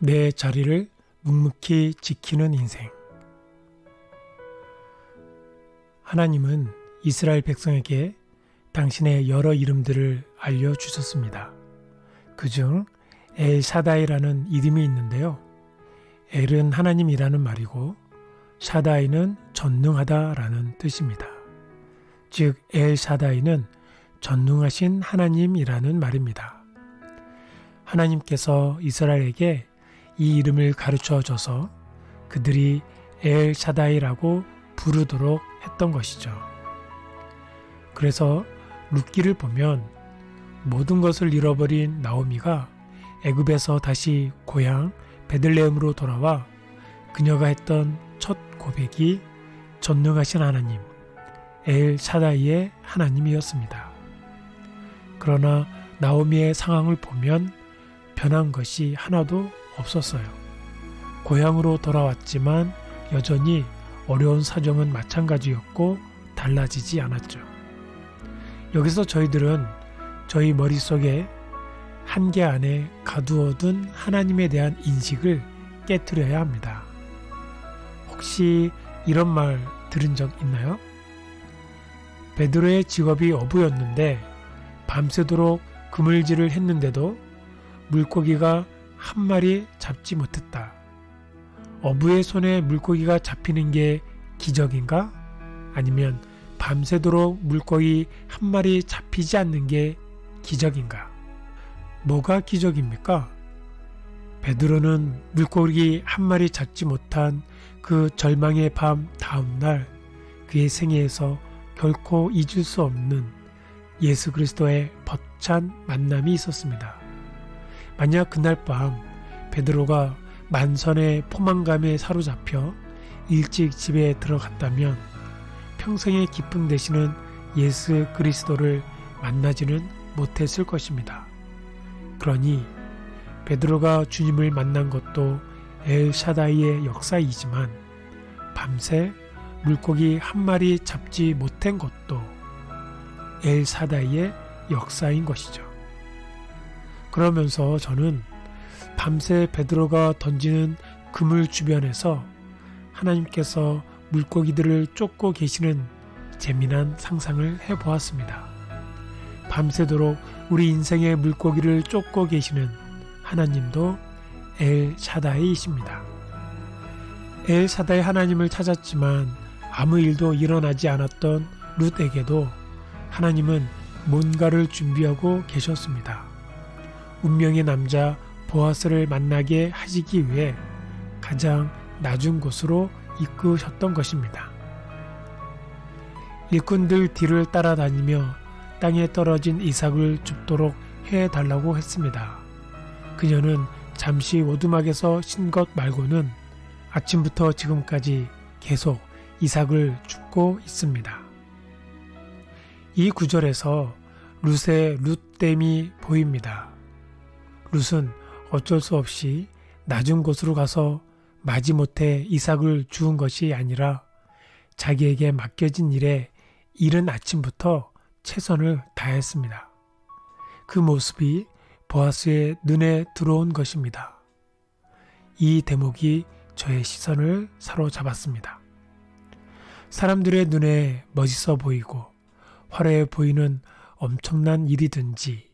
내 자리를 묵묵히 지키는 인생. 하나님은 이스라엘 백성에게 당신의 여러 이름들을 알려주셨습니다. 그중 엘샤다이라는 이름이 있는데요. 엘은 하나님이라는 말이고 샤다이는 전능하다라는 뜻입니다. 즉 엘샤다이는 전능하신 하나님이라는 말입니다. 하나님께서 이스라엘에게 이 이름을 가르쳐 줘서 그들이 엘샤다이라고 부르도록 했던 것이죠. 그래서 룻기를 보면 모든 것을 잃어버린 나오미가 애굽에서 다시 고향 베들레헴으로 돌아와 그녀가 했던 첫 고백이 전능하신 하나님 엘샤다이의 하나님이었습니다. 그러나 나오미의 상황을 보면 변한 것이 하나도 없었어요. 고향으로 돌아왔지만 여전히 어려운 사정은 마찬가지였고 달라지지 않았죠. 여기서 저희들은 저희 머릿속에 한계 안에 가두어둔 하나님에 대한 인식을 깨트려야 합니다. 혹시 이런 말 들은 적 있나요? 베드로의 직업이 어부였는데 밤새도록 그물질을 했는데도 물고기가 한 마리 잡지 못했다. 어부의 손에 물고기가 잡히는 게 기적인가? 아니면 밤새도록 물고기 한 마리 잡히지 않는 게 기적인가? 뭐가 기적입니까? 베드로는 물고기 한 마리 잡지 못한 그 절망의 밤 다음 날 그의 생애에서 결코 잊을 수 없는 예수 그리스도의 벅찬 만남이 있었습니다. 만약 그날 밤 베드로가 만선의 포만감에 사로잡혀 일찍 집에 들어갔다면 평생의 기쁨 되시는 예수 그리스도를 만나지는 못했을 것입니다. 그러니 베드로가 주님을 만난 것도 엘샤다이의 역사이지만 밤새 물고기 한 마리 잡지 못한 것도 엘샤다이의 역사인 것이죠. 그러면서 저는 밤새 베드로가 던지는 그물 주변에서 하나님께서 물고기들을 쫓고 계시는 재미난 상상을 해보았습니다. 밤새도록 우리 인생의 물고기를 쫓고 계시는 하나님도 엘샤다이이십니다. 엘샤다이 하나님을 찾았지만 아무 일도 일어나지 않았던 룻에게도 하나님은 뭔가를 준비하고 계셨습니다. 운명의 남자 보아스를 만나게 하시기 위해 가장 낮은 곳으로 이끄셨던 것입니다. 일꾼들 뒤를 따라다니며 땅에 떨어진 이삭을 줍도록 해달라고 했습니다. 그녀는 잠시 오두막에서 쉰 것 말고는 아침부터 지금까지 계속 이삭을 줍고 있습니다. 이 구절에서 룻의 룻됨이 보입니다. 룻은 어쩔 수 없이 낮은 곳으로 가서 마지못해 이삭을 주운 것이 아니라 자기에게 맡겨진 일에 이른 아침부터 최선을 다했습니다. 그 모습이 보아스의 눈에 들어온 것입니다. 이 대목이 저의 시선을 사로잡았습니다. 사람들의 눈에 멋있어 보이고 화려해 보이는 엄청난 일이든지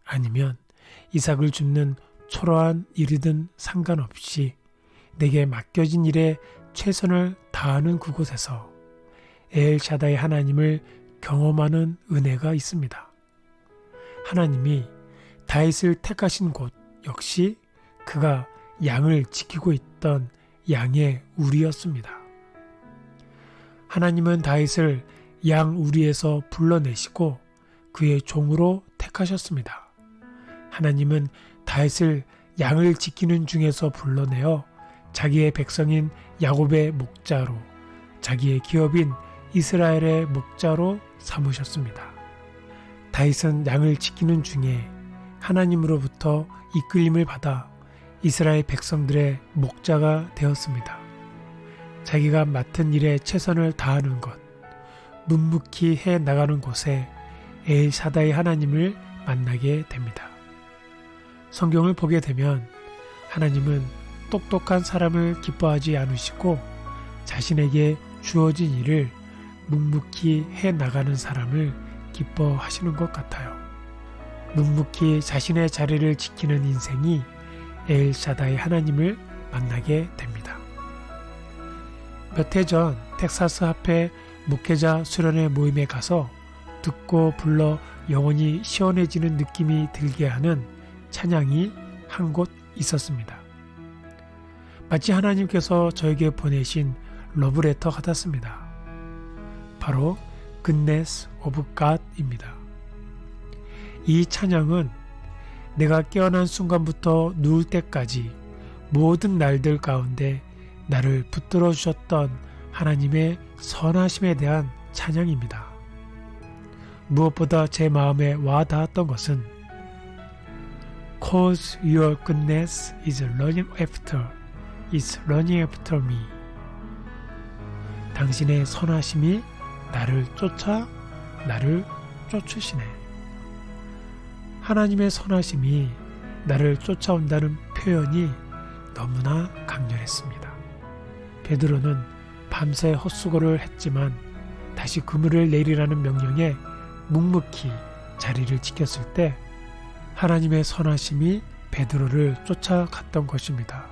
아니면 이삭을 줍는 초라한 일이든 상관없이 내게 맡겨진 일에 최선을 다하는 그곳에서 엘샤다이 하나님을 경험하는 은혜가 있습니다. 하나님이 다윗을 택하신 곳 역시 그가 양을 지키고 있던 양의 우리였습니다. 하나님은 다윗을 양 우리에서 불러내시고 그의 종으로 택하셨습니다. 하나님은 다윗을 양을 지키는 중에서 불러내어 자기의 백성인 야곱의 목자로, 자기의 기업인 이스라엘의 목자로 삼으셨습니다. 다윗은 양을 지키는 중에 하나님으로부터 이끌림을 받아 이스라엘 백성들의 목자가 되었습니다. 자기가 맡은 일에 최선을 다하는 것, 묵묵히 해 나가는 곳에 엘샤다이 하나님을 만나게 됩니다. 성경을 보게 되면 하나님은 똑똑한 사람을 기뻐하지 않으시고 자신에게 주어진 일을 묵묵히 해나가는 사람을 기뻐하시는 것 같아요. 묵묵히 자신의 자리를 지키는 인생이 엘샤다이 하나님을 만나게 됩니다. 몇 해 전 텍사스 합회 목회자 수련회 모임에 가서 듣고 불러 영혼이 시원해지는 느낌이 들게 하는 찬양이 한 곳 있었습니다. 마치 하나님께서 저에게 보내신 러브레터 같았습니다. 바로 Goodness of God입니다. 이 찬양은 내가 깨어난 순간부터 누울 때까지 모든 날들 가운데 나를 붙들어 주셨던 하나님의 선하심에 대한 찬양입니다. 무엇보다 제 마음에 와 닿았던 것은 Cause your goodness is running after me. 당신의 선하심이 나를 쫓으시네. 하나님의 선하심이 나를 쫓아온다는 표현이 너무나 강렬했습니다. 베드로는 밤새 헛수고를 했지만 다시 그물을 내리라는 명령에 묵묵히 자리를 지켰을 때 하나님의 선하심이 베드로를 쫓아갔던 것입니다.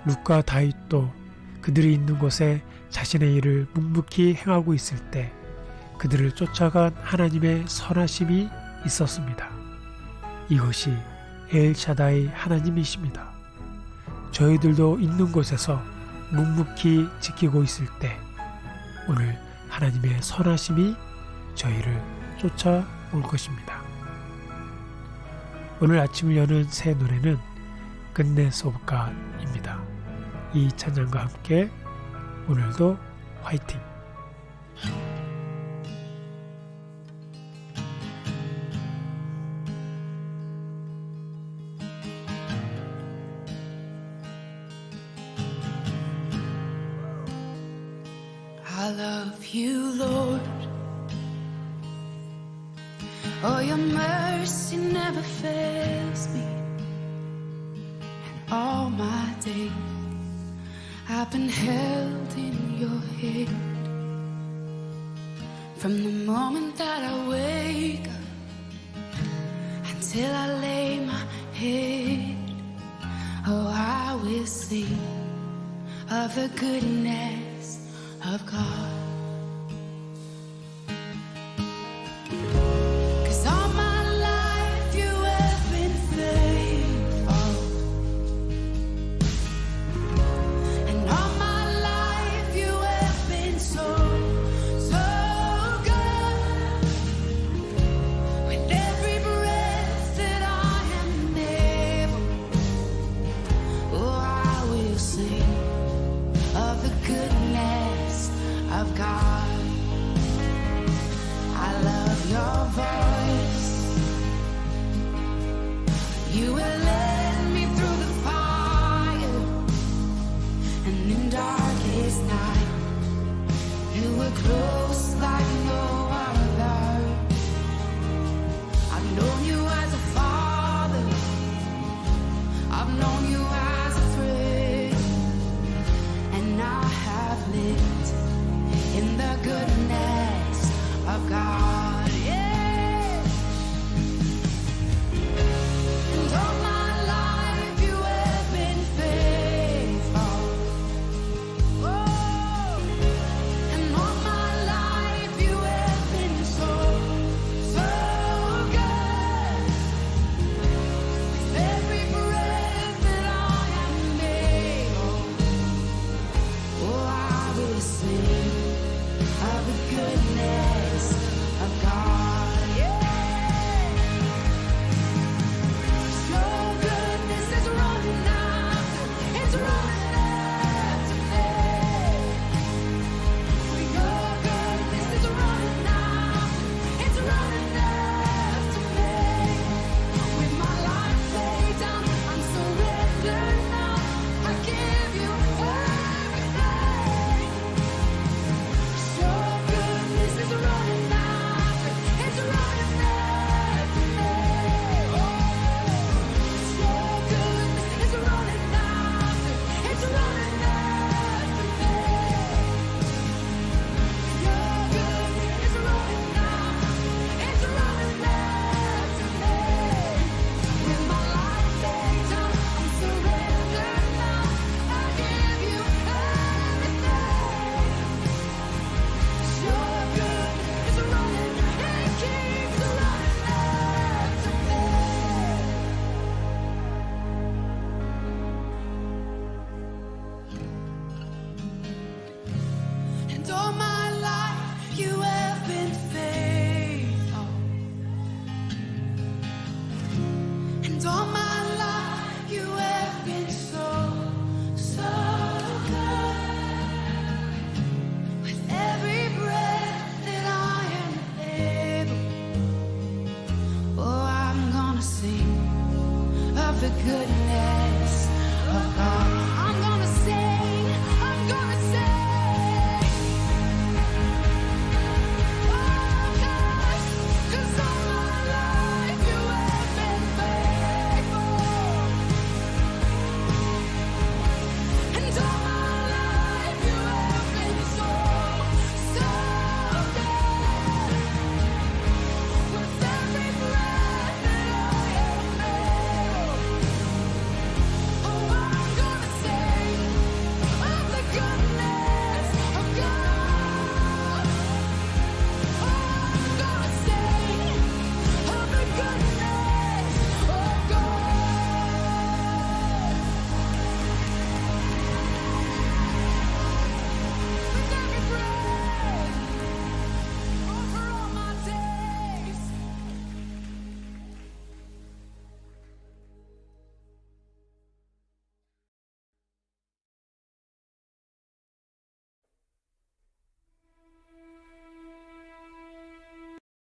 룻과 다윗도 그들이 있는 곳에 자신의 일을 묵묵히 행하고 있을 때 그들을 쫓아간 하나님의 선하심이 있었습니다. 이것이 엘샤다이 하나님이십니다. 저희들도 있는 곳에서 묵묵히 지키고 있을 때 오늘 하나님의 선하심이 저희를 쫓아올 것입니다. 오늘 아침을 여는 새 노래는 Goodness of God입니다. 이 찬양과 함께 오늘도 화이팅! I love you, Lord. Oh, your mercy never fails me. And all my days I've been held in your hand. From the moment that I wake up until I lay my head, oh, I will sing of the goodness of God. 'Cause all my life you have been faithful, and all my life you have been so, so good. With every breath that I am able, oh, I will sing of the goodness of God. I love your voice. You will led me through the fire, and in darkest night you were close